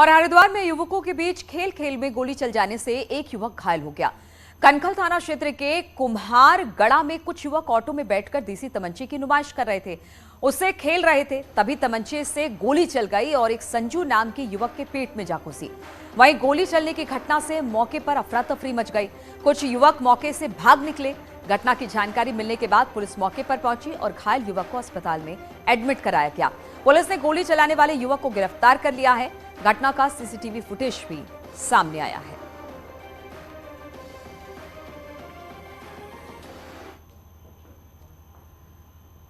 और हरिद्वार में युवकों के बीच खेल खेल में गोली चल जाने से एक युवक घायल हो गया। कनखल थाना क्षेत्र के कुम्हार गड़ा में कुछ युवक ऑटो में बैठकर देसी तमंचे की नुमाइश कर रहे थे, उससे खेल रहे थे, तभी तमंचे से गोली चल गई और एक संजू नाम के युवक के पेट में जा घुसी। वहीं गोली चलने की घटना से मौके पर अफरा तफरी मच गई। कुछ युवक मौके से भाग निकले। घटना की जानकारी मिलने के बाद पुलिस मौके पर पहुंची और घायल युवक को अस्पताल में एडमिट कराया गया। पुलिस ने गोली चलाने वाले युवक को गिरफ्तार कर लिया है। घटना का सीसीटीवी फुटेज भी सामने आया है।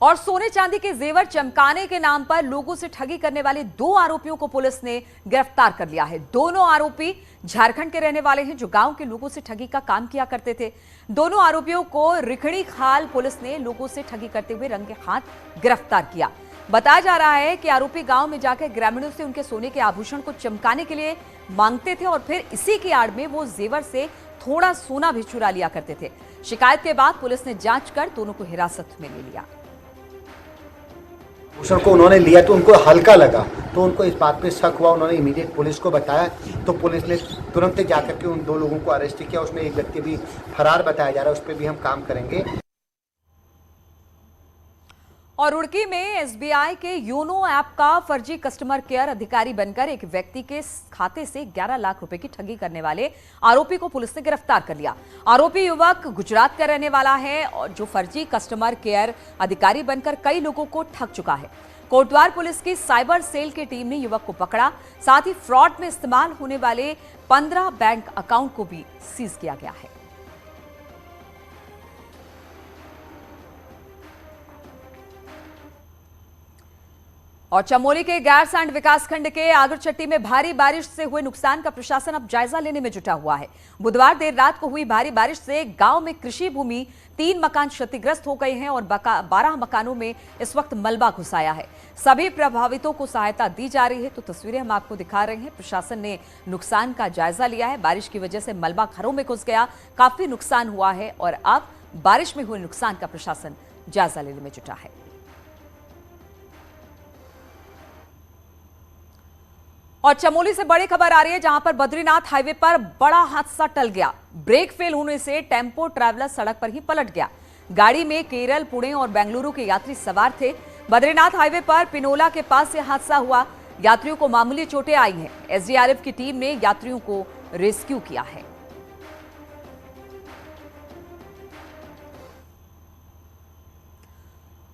और सोने चांदी के जेवर चमकाने के नाम पर लोगों से ठगी करने वाले 2 आरोपियों को पुलिस ने गिरफ्तार कर लिया है। दोनों आरोपी झारखंड के रहने वाले हैं जो गांव के लोगों से ठगी का काम किया करते थे। दोनों आरोपियों को रिखड़ी खाल पुलिस ने लोगों से ठगी करते हुए रंगे हाथ गिरफ्तार किया। बताया जा रहा है कि आरोपी गांव में जाकर ग्रामीणों से उनके सोने के आभूषण को चमकाने के लिए मांगते थे और फिर इसी की आड़ में वो जेवर से थोड़ा सोना भी चुरा लिया करते थे। शिकायत के बाद पुलिस ने जांच कर दोनों को हिरासत में ले लिया। आभूषण को उन्होंने लिया तो उनको हल्का लगा, तो उनको इस बात पे शक हुआ। उन्होंने इमीडिएट पुलिस को बताया तो पुलिस ने तुरंत जाकर के उन 2 लोगों को अरेस्ट किया। उसमें एक व्यक्ति भी फरार बताया जा रहा है, उस पर भी हम काम करेंगे। और रुड़की में एसबीआई के योनो ऐप का फर्जी कस्टमर केयर अधिकारी बनकर एक व्यक्ति के खाते से 11 लाख रुपए की ठगी करने वाले आरोपी को पुलिस ने गिरफ्तार कर लिया। आरोपी युवक गुजरात का रहने वाला है और जो फर्जी कस्टमर केयर अधिकारी बनकर कई लोगों को ठग चुका है। कोटद्वार पुलिस की साइबर सेल की टीम ने युवक को पकड़ा, साथ ही फ्रॉड में इस्तेमाल होने वाले 15 बैंक अकाउंट को भी सीज किया गया है। और चमोली के गैरसैंण विकासखंड के आगरचट्टी में भारी बारिश से हुए नुकसान का प्रशासन अब जायजा लेने में जुटा हुआ है। बुधवार देर रात को हुई भारी बारिश से गांव में कृषि भूमि 3 मकान क्षतिग्रस्त हो गए हैं और 12 मकानों में इस वक्त मलबा घुस आया है। सभी प्रभावितों को सहायता दी जा रही है। तो तस्वीरें हम आपको दिखा रहे हैं। प्रशासन ने नुकसान का जायजा लिया है। बारिश की वजह से मलबा घरों में घुस गया, काफी नुकसान हुआ है और अब बारिश में हुए नुकसान का प्रशासन जायजा लेने में जुटा है। और चमोली से बड़ी खबर आ रही है जहां पर बद्रीनाथ हाईवे पर बड़ा हादसा टल गया। ब्रेक फेल होने से टेम्पो ट्रैवलर सड़क पर ही पलट गया। गाड़ी में केरल, पुणे और बेंगलुरु के यात्री सवार थे। बद्रीनाथ हाईवे पर पिनोला के पास से हादसा हुआ। यात्रियों को मामूली चोटें आई हैं। एसडीआरएफ की टीम ने यात्रियों को रेस्क्यू किया है।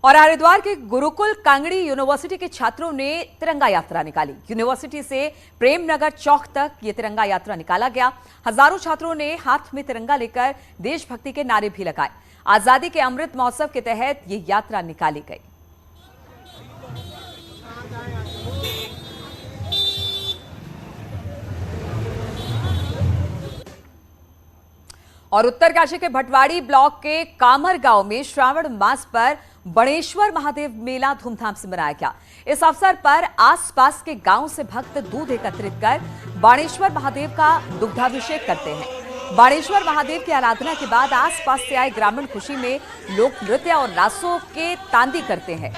और हरिद्वार के गुरुकुल कांगड़ी यूनिवर्सिटी के छात्रों ने तिरंगा यात्रा निकाली। यूनिवर्सिटी से प्रेमनगर चौक तक ये तिरंगा यात्रा निकाला गया। हजारों छात्रों ने हाथ में तिरंगा लेकर देशभक्ति के नारे भी लगाए। आजादी के अमृत महोत्सव के तहत ये यात्रा निकाली गई। और उत्तरकाशी के भटवाड़ी ब्लॉक के कामर गांव में श्रावण मास पर बणेश्वर महादेव मेला धूमधाम से मनाया गया। इस अवसर पर आसपास के गांव से भक्त दूध एकत्रित कर बाणेश्वर महादेव का दुग्धाभिषेक करते हैं। बाणेश्वर महादेव की आराधना के बाद आसपास से आए ग्रामीण खुशी में लोक नृत्य और रासों के तांदी करते हैं।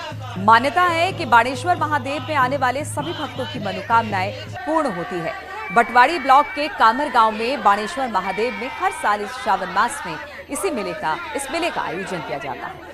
मान्यता है कि बाणेश्वर महादेव में आने वाले सभी भक्तों की मनोकामनाएं पूर्ण होती है। भटवाड़ी ब्लॉक के कामर गांव में बाणेश्वर महादेव में हर साल इस श्रावण मास में इस मेले का आयोजन किया जाता है।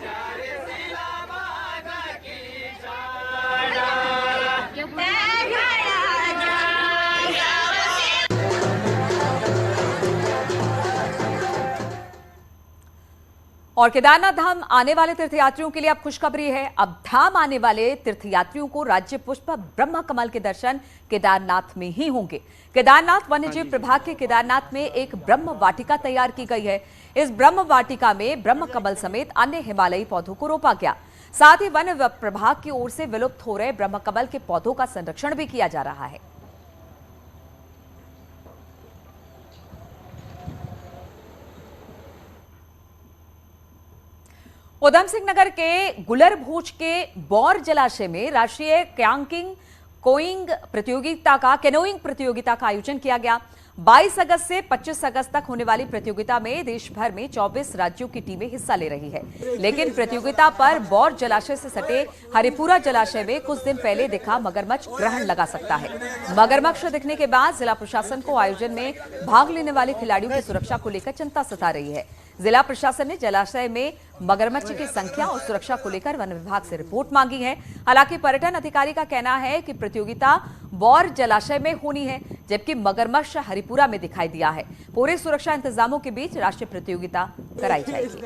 और केदारनाथ धाम आने वाले तीर्थयात्रियों के लिए अब खुशखबरी है। अब धाम आने वाले तीर्थयात्रियों को राज्य पुष्प ब्रह्म कमल के दर्शन केदारनाथ में ही होंगे। केदारनाथ वन्यजीव प्रभाग के केदारनाथ में एक ब्रह्म वाटिका तैयार की गई है। इस ब्रह्म वाटिका में ब्रह्म कमल समेत अन्य हिमालयी पौधों को रोपा गया। साथ ही वन प्रभाग की ओर से विलुप्त हो रहे ब्रह्म कमल के पौधों का संरक्षण भी किया जा रहा है। उधम सिंह नगर के गुलर भोज के बौर जलाशय में राष्ट्रीय कायांकिंग कैनोइंग प्रतियोगिता का आयोजन किया गया। 22 अगस्त से 25 अगस्त तक होने वाली प्रतियोगिता में देश भर में 24 राज्यों की टीमें हिस्सा ले रही है। लेकिन प्रतियोगिता पर बौर जलाशय से सटे हरिपुरा जलाशय में कुछ दिन पहले दिखा मगरमच्छ ग्रहण लगा सकता है। मगरमच्छ दिखने के बाद जिला प्रशासन को आयोजन में भाग लेने वाले खिलाड़ियों की सुरक्षा को लेकर चिंता सता रही है। जिला प्रशासन ने जलाशय में मगरमच्छ की संख्या और सुरक्षा को लेकर वन विभाग से रिपोर्ट मांगी है। हालांकि पर्यटन अधिकारी का कहना है कि प्रतियोगिता बौर जलाशय में होनी है, जबकि मगरमच्छ हरिपुरा में दिखाई दिया है। पूरे सुरक्षा इंतजामों के बीच राष्ट्रीय प्रतियोगिता कराई जाएगी।